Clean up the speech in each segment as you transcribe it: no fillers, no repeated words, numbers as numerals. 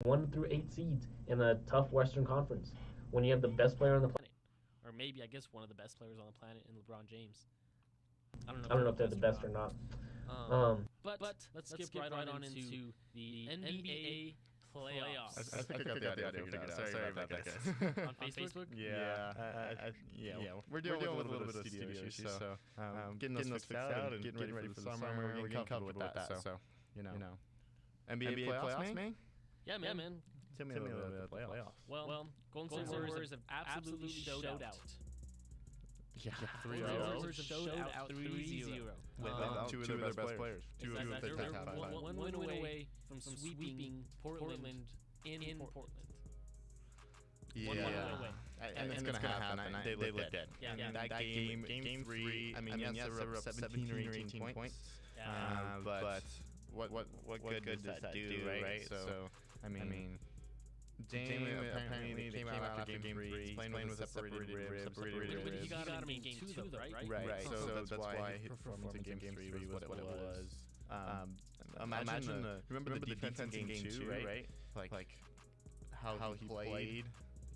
1 through 8 seeds in a tough Western Conference when you have the best player on the planet. Or maybe, I guess, one of the best players on the planet in LeBron James. I don't know I if don't they're know the if they're the best best or not. but let's skip right on into the NBA playoffs. I think I got the audio figured out. Sorry about that, guys. On Facebook? Yeah. We're dealing with a little bit of studio issues, so getting those fixed out and getting ready for the summer. We're getting comfortable with that, so you know. NBA playoffs, man? Yeah, man. Tell me a little bit about the playoffs. Well, Golden State Warriors have absolutely showed out. Yeah, Warriors have showed out 3-0. With two of their best players. Two of their top five. One win away from sweeping Portland in Portland. Yeah, and it's going to happen. They look dead. Yeah. That game 3, I mean, yes, they were up 17 or 18 points. But what good does that do, right? So, I mean, Dame apparently they came out after game 3. He's playing with a separated rib. But he got him in game 2, though, right? Right. So that's why his performance in game 3 was what it was. Imagine remember the defense in game 2, right? Like how he played.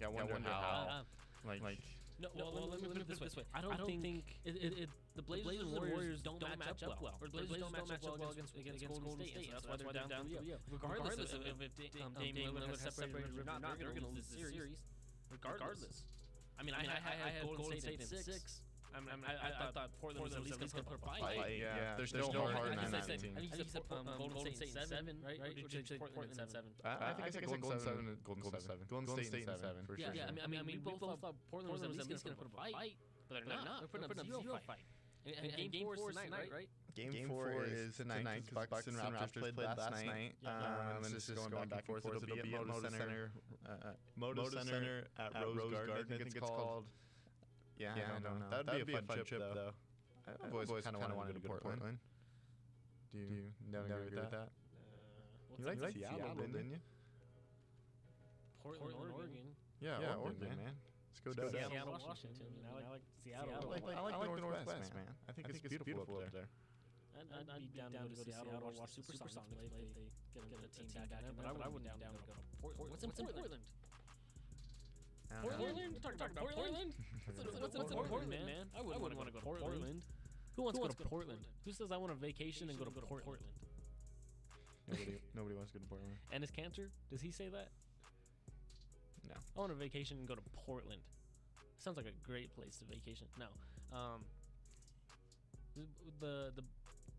I wonder how. No, let me put it this way. I don't think the Blazers and Warriors don't match up well. Or the Blazers don't match up well against Golden State. So that's why they're down 3-0. Regardless of if Dame Lillard has separated or not, they're going to lose the series. Regardless. I mean, I had Golden State in 6. I thought Portland was at least going to put up a fight. Yeah, there's no hard in that team. I think you said Golden State in 7, right? Or did you say Portland in 7? I think I said Golden 7. Golden State in 7, for sure. Yeah, I mean, we both thought Portland was at least going to put up a fight, but they're not. They're putting up zero fight. And game 4 is tonight, right? Game 4 is tonight because Bucks and Raptors played last night. And it's just going back and forth. It'll be at Moda Center at Rose Garden, I think it's called. Yeah, I don't know. That would be a fun trip, though. I've always kind of wanted to go to Portland. Do you agree with that? You liked Seattle, didn't you? Portland, Oregon. Yeah, Oregon, man. Let's go down there. Seattle, Washington. I like Seattle. I like the Northwest, man. I think it's beautiful up there. I'd be down to go to Seattle and watch the Supersonics play if they get a team back in. But I wouldn't down to go to Portland. What's in Portland? Portland? Talking about Portland? What's in Portland, man? I wouldn't want to go to Portland. Who wants to go to Portland? Who says I want a vacation and go to Portland? Nobody wants to go to Portland. Ennis Cantor? Does he say that? No. I want a vacation and go to Portland. Sounds like a great place to vacation. No.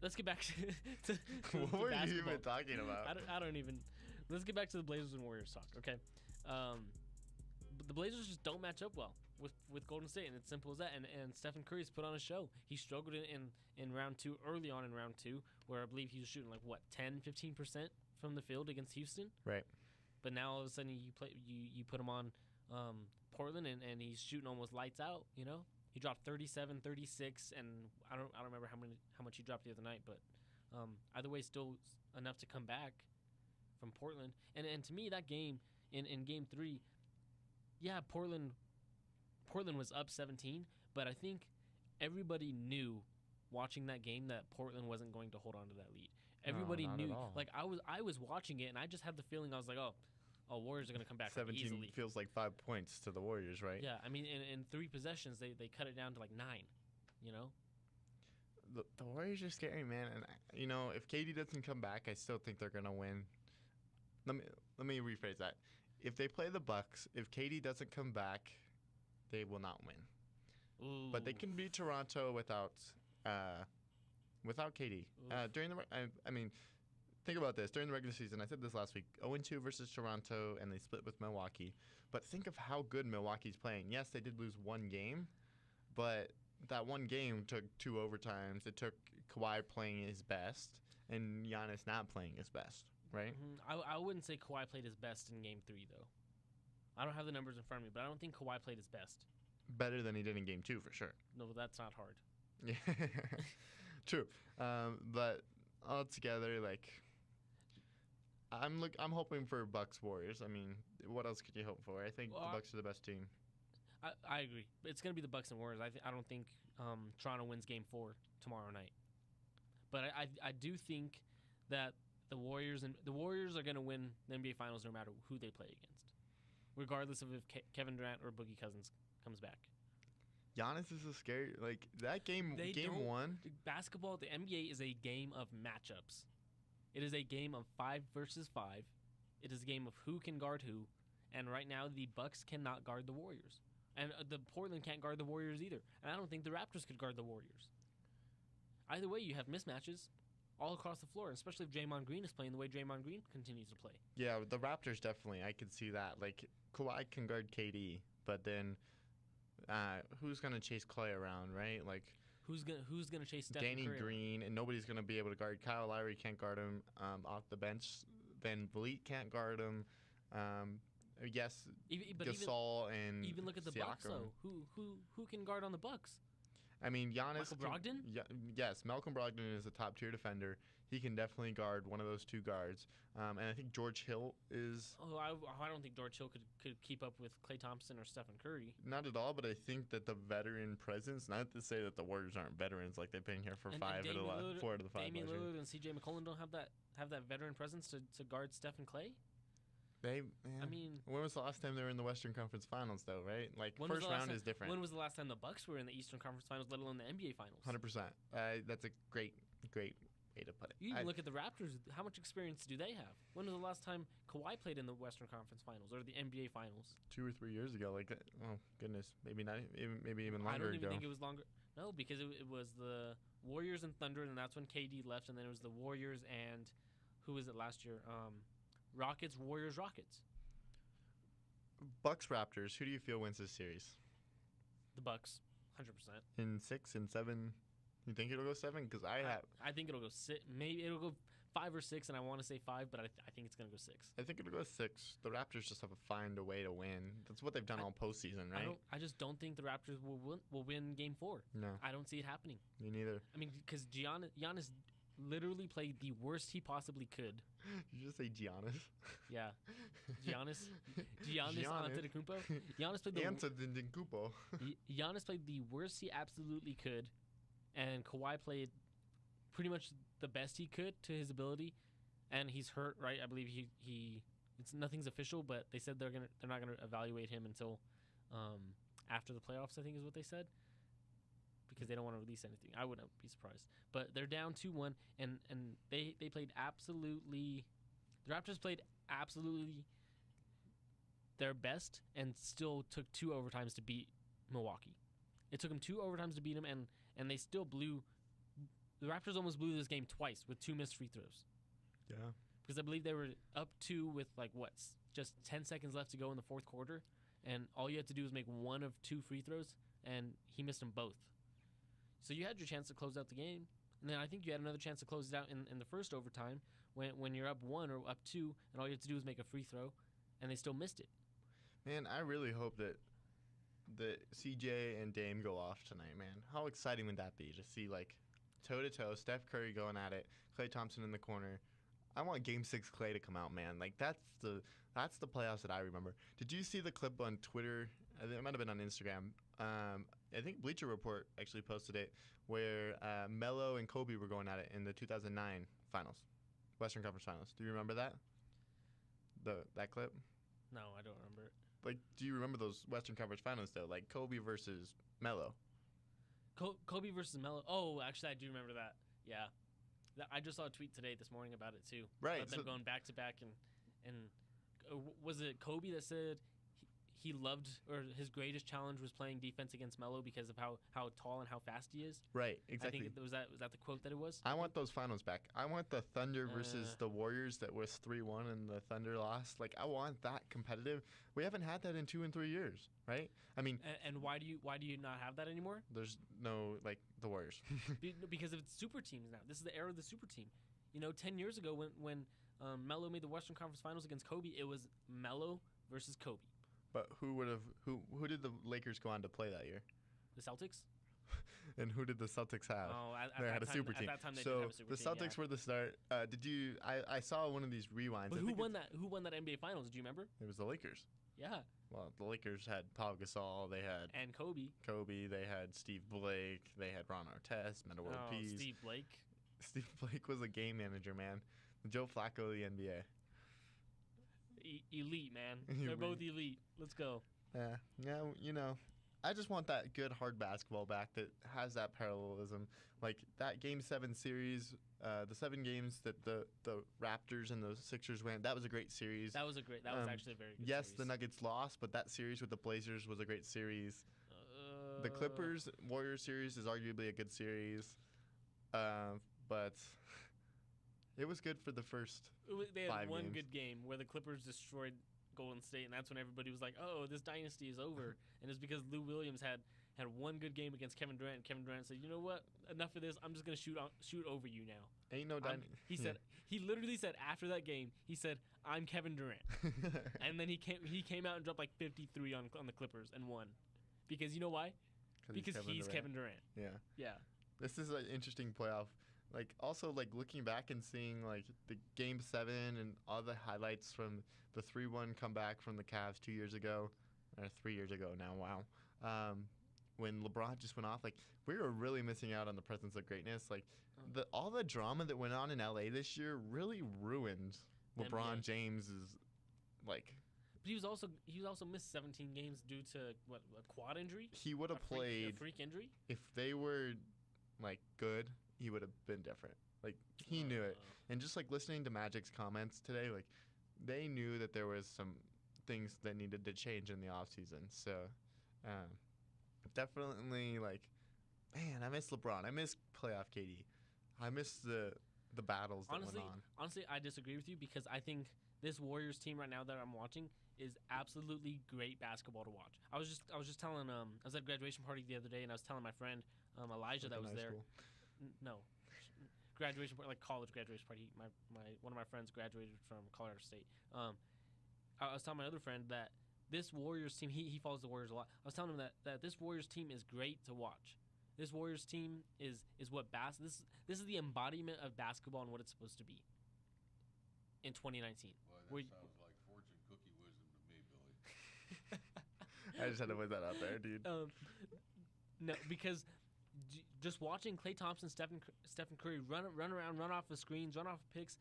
Let's get back to what were you even talking about? I don't even. Let's get back to the Blazers and Warriors talk, okay? The Blazers just don't match up well with Golden State, and it's simple as that. And Stephen Curry's put on a show. He struggled in round 2, early on in round 2, where I believe he was shooting 10-15% from the field against Houston. Right. But now all of a sudden you put him on Portland, and he's shooting almost lights out. You know, he dropped 37, 36, and I don't remember how much he dropped the other night, but either way, still enough to come back from Portland. And to me, that game in game 3. Yeah, Portland was up 17, but I think everybody knew watching that game that Portland wasn't going to hold on to that lead. Everybody knew. Like I was watching it, and I just had the feeling I was like, oh, Warriors are going to come back 17 easily. Feels like 5 points to the Warriors, right? Yeah, I mean, in 3 possessions, they cut it down to 9. You know. The Warriors are scary, man. And if KD doesn't come back, I still think they're going to win. Let me rephrase that. If they play the Bucks, if KD doesn't come back, they will not win. Ooh. But they can beat Toronto without KD. Think about this. During the regular season, I said this last week, 0-2 versus Toronto, and they split with Milwaukee. But think of how good Milwaukee's playing. Yes, they did lose one game, but that one game took 2 overtimes. It took Kawhi playing his best and Giannis not playing his best. Right? Mm-hmm. I wouldn't say Kawhi played his best in Game 3, though. I don't have the numbers in front of me, but I don't think Kawhi played his best. Better than he did in Game 2, for sure. No, that's not hard. Yeah, true. But altogether, I'm hoping for Bucks Warriors. I mean, what else could you hope for? I think the Bucks are the best team. I agree. It's going to be the Bucks and Warriors. I don't think Toronto wins Game 4 tomorrow night. But I do think that the Warriors are going to win the NBA Finals no matter who they play against, regardless of if Kevin Durant or Boogie Cousins comes back. Giannis is a scary that game. Game 1. Basketball, the NBA is a game of matchups. It is a game of 5 versus 5. It is a game of who can guard who, and right now the Bucks cannot guard the Warriors, and the Portland can't guard the Warriors either. And I don't think the Raptors could guard the Warriors. Either way, you have mismatches all across the floor, especially if Draymond Green is playing the way Draymond Green continues to play. Yeah, the Raptors definitely. I could see that. Like, Kawhi can guard KD, but then who's gonna chase Clay around, right? Like, who's gonna chase Steph Danny Curry Green, and nobody's gonna be able to guard Kyle Lowry. Can't guard him off the bench. Van Vliet can't guard him. Yes, Gasol and even look at the Siakam. Bucks though. Who can guard on the Bucks? I mean, Giannis. Michael Brogdon? Yes, Malcolm Brogdon is a top-tier defender. He can definitely guard one of those two guards. And I think George Hill is... Oh, I don't think George Hill could keep up with Klay Thompson or Stephen Curry. Not at all, but I think that the veteran presence, not to say that the Warriors aren't veterans, like they've been here for 4 out of the 5. Damian Lillard and CJ McCollum don't have that veteran presence to guard Steph and Klay? I mean, when was the last time they were in the Western Conference Finals, though, right? Like, first round is different. When was the last time the Bucks were in the Eastern Conference Finals, let alone the NBA Finals? 100%. That's a great way to put it. You even look at the Raptors. How much experience do they have? When was the last time Kawhi played in the Western Conference Finals or the NBA Finals? 2 or 3 years ago. Like, oh, goodness. Maybe not. Maybe even longer ago. I don't even think it was longer. No, because it was the Warriors and Thunder, and that's when KD left, and then it was the Warriors and who was it last year? Rockets, Warriors, Rockets. Bucks, Raptors. Who do you feel wins this series? The Bucks, 100%. In 6 and 7, you think it'll go 7? Because I think it'll go 6. Maybe it'll go 5 or 6, and I want to say 5, but I think it's gonna go 6. I think it'll go 6. The Raptors just have to find a way to win. That's what they've done all postseason, right? I just don't think the Raptors will win Game 4. No, I don't see it happening. Me neither. I mean, because Giannis literally played the worst he possibly could. You just say Giannis? Yeah, Giannis Antetokounmpo. Giannis played Giannis played the worst he absolutely could, and Kawhi played pretty much the best he could to his ability, and he's hurt, right? I believe nothing's official, but they said they're not gonna evaluate him until after the playoffs, I think is what they said, because they don't want to release anything. I wouldn't be surprised. But they're down 2-1, and they played absolutely. The Raptors played absolutely their best and still took 2 overtimes to beat Milwaukee. It took them 2 overtimes to beat them, and they still blew. The Raptors almost blew this game twice with 2 missed free throws. Yeah. Because I believe they were up 2 with just 10 seconds left to go in the fourth quarter, and all you had to do was make 1 of 2 free throws, and he missed them both. So you had your chance to close out the game, and then I think you had another chance to close it out in the first overtime when you're up 1 or up 2, and all you have to do is make a free throw, and they still missed it. Man, I really hope that CJ and Dame go off tonight, man. How exciting would that be to see, like, toe-to-toe, Steph Curry going at it, Klay Thompson in the corner. I want Game 6 Klay to come out, man. Like, that's the playoffs that I remember. Did you see the clip on Twitter? It might have been on Instagram. I think Bleacher Report actually posted it, where Melo and Kobe were going at it in the 2009 finals, Western Conference Finals. Do you remember that? That clip? No, I don't remember it. Like, do you remember those Western Conference Finals, though? Like, Kobe versus Melo. Kobe versus Melo. Oh, actually, I do remember that. Yeah. I just saw a tweet today this morning about it, too. Right. About them going back-to-back, and was it Kobe that said he loved, or his greatest challenge was playing defense against Melo because of how tall and how fast he is? Right, exactly. I think was that the quote that it was? I want those finals back. I want the Thunder versus the Warriors that was 3-1 and the Thunder lost. Like, I want that competitive. We haven't had that in 2 and 3 years, right? I mean, and why do you not have that anymore? There's no, like, the Warriors. Because of its super teams now. This is the era of the super team. 10 years ago when Melo made the Western Conference Finals against Kobe, it was Melo versus Kobe. But who did the Lakers go on to play that year? The Celtics. And who did the Celtics have? Oh, they had a super team. At that time, they so did have a super the team, Celtics were the start. I saw one of these rewinds. But who won that NBA Finals? Do you remember? It was the Lakers. Yeah. Well, the Lakers had Paul Gasol. They had and Kobe. They had Steve Blake. They had Ron Artest, Metta World Peace. Steve Blake. Steve Blake was a game manager, man. Joe Flacco of the NBA. Elite, man. They're both elite. Let's go. Yeah, I just want that good hard basketball back that has that parallelism. Like that Game 7 series, the 7 games that the Raptors and the Sixers went, that was a great series. That was actually a very good yes, series. the Nuggets lost, but that series with the Blazers was a great series. The Clippers-Warriors series is arguably a good series, but it was good for the first They had 5 one games. good game where the Clippers destroyed Golden State, and that's when everybody was like, "Oh, this dynasty is over." And it's because Lou Williams had one good game against Kevin Durant. And Kevin Durant said, "You know what? Enough of this. I'm just gonna shoot over you now." Ain't no dynasty. He literally said after that game, he said, "I'm Kevin Durant," and then he came out and dropped like 53 on the Clippers and won, because you know why? Because he's Kevin Durant. Yeah. This is an interesting playoff. Like also like looking back and seeing like the Game 7 and all the highlights from the 3-1 comeback from the Cavs 2 years ago, or 3 years ago now. Wow. When LeBron just went off, like we were really missing out on the presence of greatness. Like all the drama that went on in LA this year really ruined LeBron James's like. But he was also missed 17 games due to what, a quad injury. He would have played a freak injury. If they were like good, he would have been different. Like he knew it. And just like listening to Magic's comments today, like they knew that there was some things that needed to change in the offseason. So definitely like, man, I miss LeBron. I miss playoff KD. I miss the battles that went on. Honestly, I disagree with you because I think this Warriors team right now that I'm watching is absolutely great basketball to watch. I was just telling I was at a graduation party the other day, and I was telling my friend Elijah that was there. No, graduation party, like college graduation party. My one of my friends graduated from Colorado State. I was telling my other friend that this Warriors team, he follows the Warriors a lot. I was telling him that this Warriors team is great to watch. This Warriors team is what this is the embodiment of basketball and what it's supposed to be in 2019. Well, that sounds like fortune cookie wisdom to me, Billy. I just had to put that out there, dude. No, because just watching Klay Thompson, Stephen Curry run around, run off the screens, run off picks,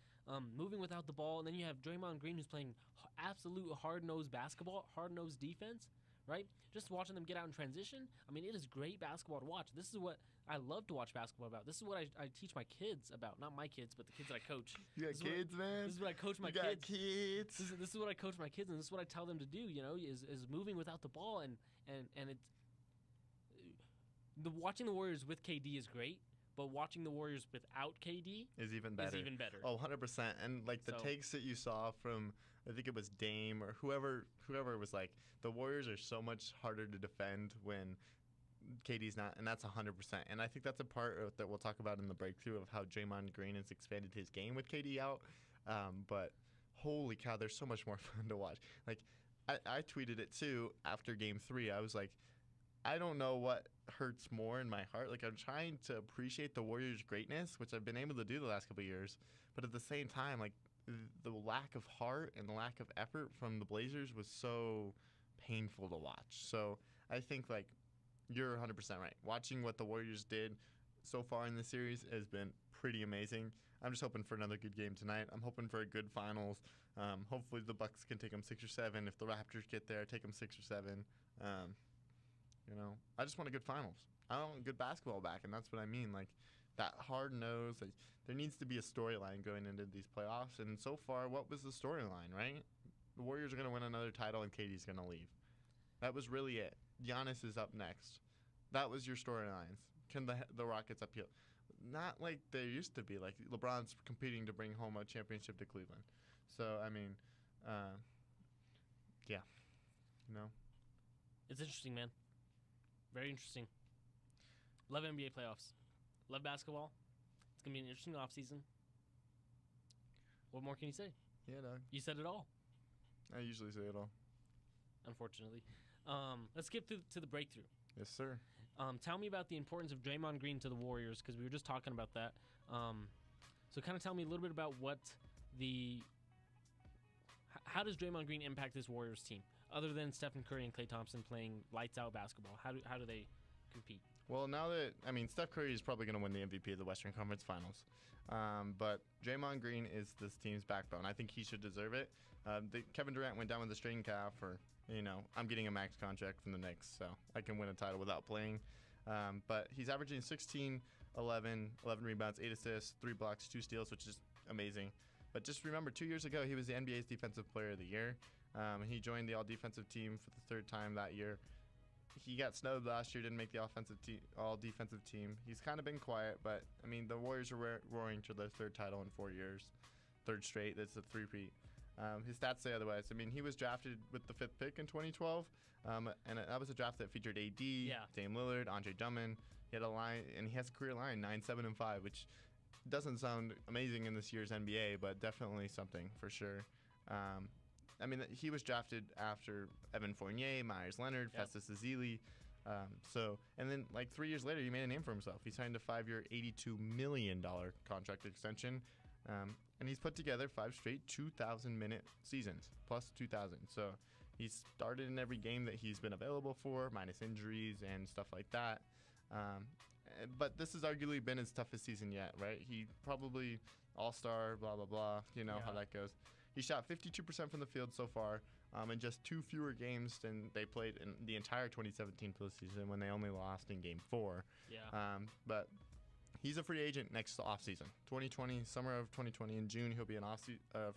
moving without the ball, and then you have Draymond Green who's playing absolute hard-nosed basketball, hard-nosed defense, right? Just watching them get out in transition. I mean, it is great basketball to watch. This is what I love to watch basketball about. This is what I teach my kids about. Not my kids, but the kids that I coach. You got kids, man? This is what I coach my kids. You got kids. This is what I coach my kids, and this is what I tell them to do, is moving without the ball. And it's watching the Warriors with KD is great, but watching the Warriors without KD is even better. Oh, 100%. And like the takes that you saw from, I think it was Dame or whoever was like, the Warriors are so much harder to defend when KD's not, and that's 100%. And I think that's a part that we'll talk about in the breakthrough of how Draymond Green has expanded his game with KD out. But holy cow, they're so much more fun to watch. Like I tweeted it too after Game 3. I was like, I don't know what hurts more in my heart. Like I'm trying to appreciate the Warriors' greatness, which I've been able to do the last couple of years. But at the same time, like the lack of heart and the lack of effort from the Blazers was so painful to watch. So I think like you're 100% right. Watching what the Warriors did so far in the series has been pretty amazing. I'm just hoping for another good game tonight. I'm hoping for a good finals. Hopefully the Bucks can take them 6 or 7. If the Raptors get there, take them 6 or 7. I just want a good finals. I want good basketball back, and that's what I mean. Like that hard nose. Like, there needs to be a storyline going into these playoffs. And so far, what was the storyline? Right? The Warriors are going to win another title, and KD's going to leave. That was really it. Giannis is up next. That was your storylines. Can the Rockets appeal? Not like they used to be. Like LeBron's competing to bring home a championship to Cleveland. So I mean, yeah, It's interesting, man. Very interesting. Love NBA playoffs. Love basketball. It's gonna be an interesting offseason. What more can you say? Yeah, dog. You said it all. I usually say it all. Unfortunately. Let's skip to the breakthrough. Yes, sir. Tell me about the importance of Draymond Green to the Warriors, because we were just talking about that. So kind of tell me a little bit about how does Draymond Green impact this Warriors team, other than Stephen Curry and Klay Thompson playing lights out basketball? How do they compete. Well, now that Steph Curry is probably going to win the MVP of the Western Conference Finals, but Draymond Green is this team's backbone. I think he should deserve it. Kevin Durant went down with a strained calf, or I'm getting a max contract from the Knicks, so I can win a title without playing. But he's averaging 16, 11 rebounds, 8 assists, 3 blocks, 2 steals, which is amazing. But just remember, 2 years ago, he was the NBA's Defensive Player of the Year. He joined the All-Defensive team for the 3rd time that year. He got snubbed last year, didn't make the All-Defensive team. He's kind of been quiet, but, the Warriors are roaring to their 3rd title in 4 years. 3rd straight, that's a 3-peat. His stats say otherwise. He was drafted with the 5th pick in 2012, and that was a draft that featured AD, Dame Lillard, Andre Drummond. He had a line, and he has a career line, 9, 7, and 5, which doesn't sound amazing in this year's NBA, but definitely something for sure. He was drafted after Evan Fournier, Myers Leonard, Festus Ezeli. And then 3 years later, he made a name for himself. He signed a 5-year, $82 million contract extension. And he's put together 5 straight 2,000-minute seasons, plus 2,000. So he's started in every game that he's been available for, minus injuries and stuff like that. But this has arguably been his toughest season yet, right? He probably all-star, blah, blah, blah. How that goes. He shot 52% from the field so far, in just 2 fewer games than they played in the entire 2017 postseason when they only lost in Game 4. But he's a free agent next offseason. 2020, summer of 2020, in June, he'll be an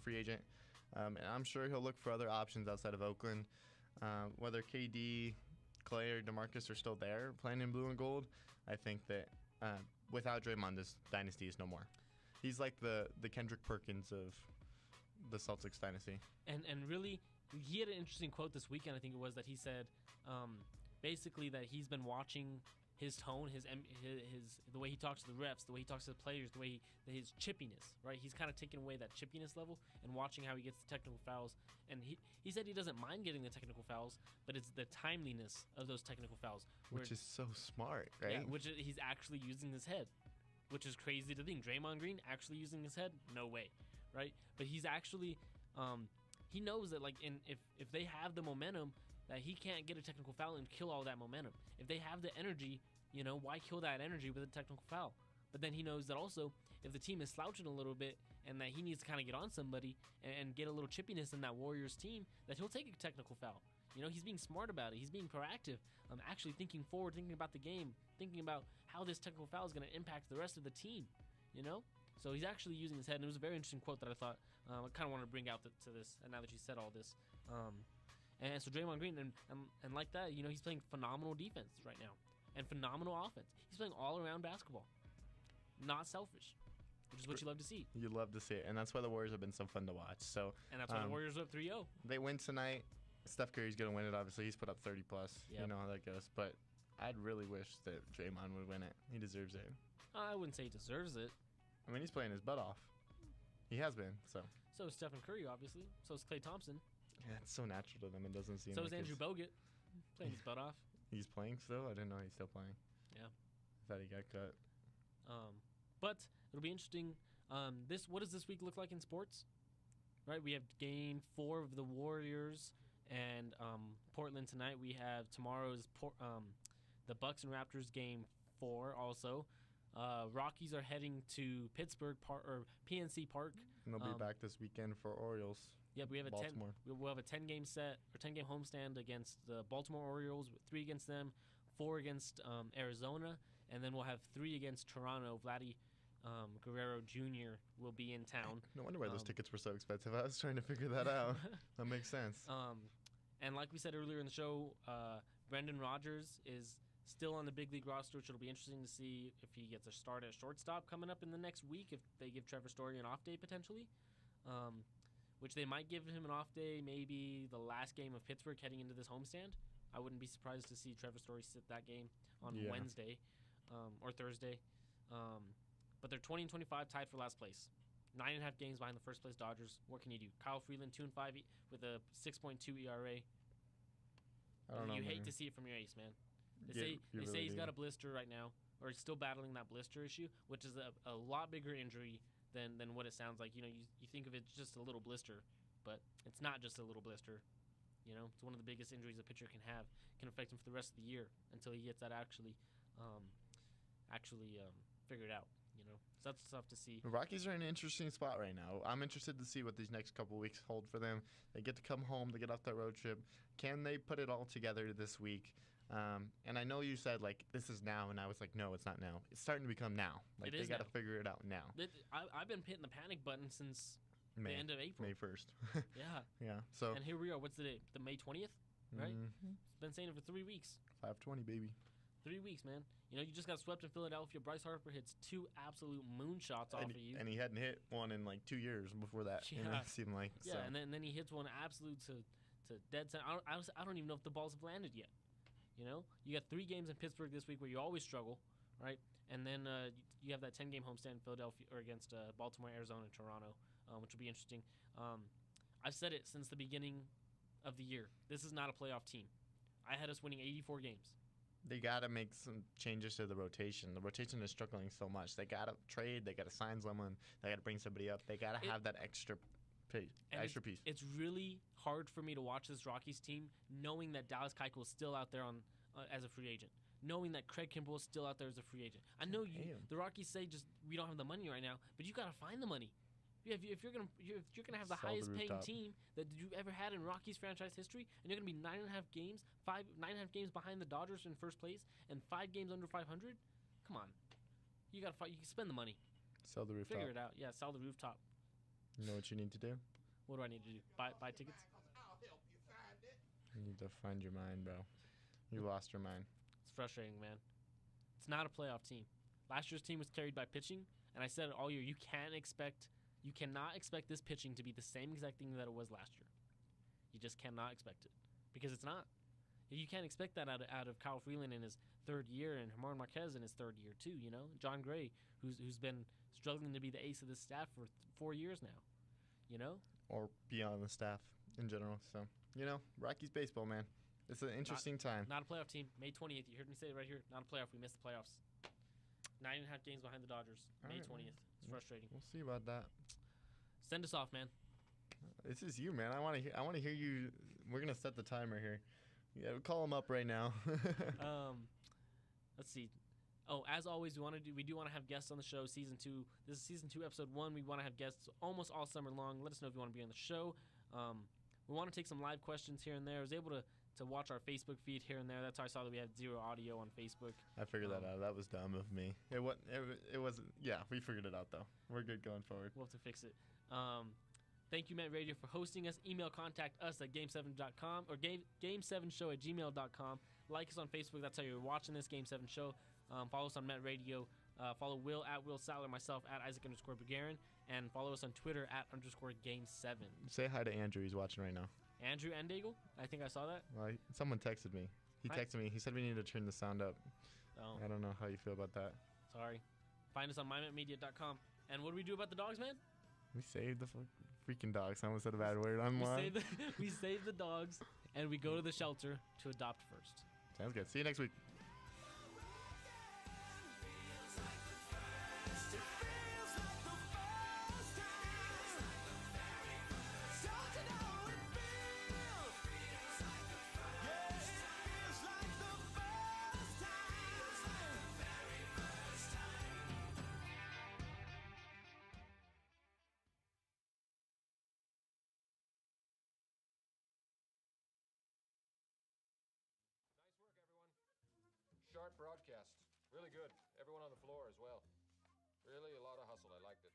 free agent. And I'm sure he'll look for other options outside of Oakland. Whether KD, Clay, or DeMarcus are still there playing in blue and gold, I think that without Draymond, this dynasty is no more. He's like the Kendrick Perkins of the Celtics dynasty. And really, he had an interesting quote this weekend, I think it was, that he said basically that he's been watching his tone, his the way he talks to the refs, the way he talks to the players, his chippiness, right? He's kind of taken away that chippiness level and watching how he gets the technical fouls. And he said he doesn't mind getting the technical fouls, but it's the timeliness of those technical fouls. Which is so smart, right? Yeah, which he's actually using his head, which is crazy to think. Draymond Green actually using his head? No way, right? But he's actually, he knows that if they have the momentum, that he can't get a technical foul and kill all that momentum. If they have the energy, why kill that energy with a technical foul? But then he knows that also if the team is slouching a little bit and that he needs to kind of get on somebody and get a little chippiness in that Warriors team, that he'll take a technical foul. He's being smart about it. He's being proactive. Actually thinking forward, thinking about the game, thinking about how this technical foul is going to impact the rest of the team. So he's actually using his head, and it was a very interesting quote that I thought I kind of wanted to bring out to this. And now that you said all this. And so Draymond Green, and like that, he's playing phenomenal defense right now and phenomenal offense. He's playing all-around basketball, not selfish, which is what you love to see. You love to see it, and that's why the Warriors have been so fun to watch. And that's why the Warriors are up 3-0. They win tonight. Steph Curry's going to win it, obviously. He's put up 30+. Yep. You know how that goes. But I'd really wish that Draymond would win it. He deserves it. I wouldn't say he deserves it. He's playing his butt off. He has been, so. So is Stephen Curry, obviously. So is Klay Thompson. Yeah, it's so natural to them. It doesn't seem so like is Andrew Bogut playing his butt off. He's playing still? I didn't know he's still playing. Yeah. I thought he got cut. But it'll be interesting. What does this week look like in sports? Right, we have Game 4 of the Warriors and Portland tonight. We have tomorrow's the Bucks and Raptors Game 4 also. Rockies are heading to Pittsburgh PNC Park. And they'll be back this weekend for Orioles. Yep, we have Baltimore. We'll have a 10-game set or 10-game homestand against the Baltimore Orioles, 3 against them, 4 against Arizona, and then we'll have 3 against Toronto. Vladdy Guerrero Jr. will be in town. No wonder why those tickets were so expensive. I was trying to figure that out. That makes sense. And like we said earlier in the show, Brendan Rodgers is still on the big league roster, which it'll be interesting to see if he gets a start at shortstop coming up in the next week, if they give Trevor Story an off day potentially. Which they might give him an off day, maybe the last game of Pittsburgh heading into this homestand. I wouldn't be surprised to see Trevor Story sit that game on Wednesday or Thursday. But they're 20-25 tied for last place. 9.5 games behind the first place Dodgers. What can you do? Kyle Freeland 2-5 with a 6.2 ERA. I don't know. You hate to see it from your ace, man. They say he's got a blister right now, or he's still battling that blister issue, which is a lot bigger injury than what it sounds like. You think of it just a little blister, but it's not just a little blister. You know, it's one of the biggest injuries a pitcher can have. Can affect him for the rest of the year until he gets that actually figured out. You know, so that's tough to see. The Rockies are in an interesting spot right now. I'm interested to see what these next couple weeks hold for them. They get to come home, they get off that road trip. Can they put it all together this week? And I know you said, like, this is now, and I was like, no, it's not now. It's starting to become now. Like, they got to figure it out now. I've been hitting the panic button since the end of April. May 1st. Yeah. Yeah. So. And here we are. What's the date? The May 20th, right? Mm-hmm. Been saying it for 3 weeks. 5:20, baby. 3 weeks, man. You know, you just got swept in Philadelphia. Bryce Harper hits 2 absolute moonshots off of you. And he hadn't hit one in like 2 years before that. Yeah. You know, it seemed like. Yeah, so. and then he hits one absolute to dead center. I don't even know if the balls have landed yet. You know, you got 3 games in Pittsburgh this week where you always struggle, right? And then you have that 10-game homestand in Philadelphia or against Baltimore, Arizona, and Toronto, which will be interesting. I've said it since the beginning of the year. This is not a playoff team. I had us winning 84 games. They got to make some changes to the rotation. The rotation is struggling so much. They got to trade. They got to sign someone. They got to bring somebody up. They got to have that extra piece. It's really hard for me to watch this Rockies team knowing that Dallas Keuchel is still out there on as a free agent. Knowing that Craig Kimbrell is still out there as a free agent. I know the Rockies say just we don't have the money right now, but you got to find the money. If you're gonna have the highest paying team that you've ever had in Rockies franchise history, and you're gonna be 9.5 games behind the Dodgers in first place, and 5 games under 500, come on, you gotta fight. You can spend the money. Sell the rooftop. Figure it out. Yeah, sell the rooftop. You know what you need to do? What do I need to do? Buy tickets? I'll help you find it. You need to find your mind, bro. You lost your mind. It's frustrating, man. It's not a playoff team. Last year's team was carried by pitching, and I said it all year. You cannot expect this pitching to be the same exact thing that it was last year. You just cannot expect it because it's not. You can't expect that out of Kyle Freeland in his 3rd year and Germán Marquez in his 3rd year too. You know, John Gray, who's been struggling to be the ace of this staff for 4 years now. You know, or beyond the staff in general. So you know, Rockies baseball, man. It's an interesting time. Not a playoff team. May 20th. You heard me say it right here. Not a playoff. We missed the playoffs. 9.5 games behind the Dodgers. May 20th. It's frustrating. We'll see about that. Send us off, man. This is you, man. I want to hear you. We're gonna set the timer here. Yeah, call him up right now. Let's see. Oh, as always, we do want to have guests on the show. Season 2. This is season 2, episode 1. We want to have guests almost all summer long. Let us know if you want to be on the show. We want to take some live questions here and there. I was able to watch our Facebook feed here and there. That's how I saw that we had 0 audio on Facebook. I figured that out. That was dumb of me. It wasn't. Yeah, we figured it out though. We're good going forward. We'll have to fix it. Thank you, Met Radio, for hosting us. Email contact us at game7.com or game7show@gmail.com. Like us on Facebook. That's how you're watching this Game 7 show. Follow us on Met Radio. Follow Will at Will Satler, myself at Isaac_Bugarin, and follow us on Twitter at _Game7. Say hi to Andrew. He's watching right now. Andrew Endagel? I think I saw that. Well, someone texted me. He texted me. He said we need to turn the sound up. Oh. I don't know how you feel about that. Sorry. Find us on mymetmedia.com. And what do we do about the dogs, man? We saved the freaking dogs. I almost said a bad word. We save the dogs, and we go to the shelter to adopt first. Sounds good. See you next week. Sharp broadcast. Really good. Everyone on the floor as well. Really a lot of hustle. I liked it.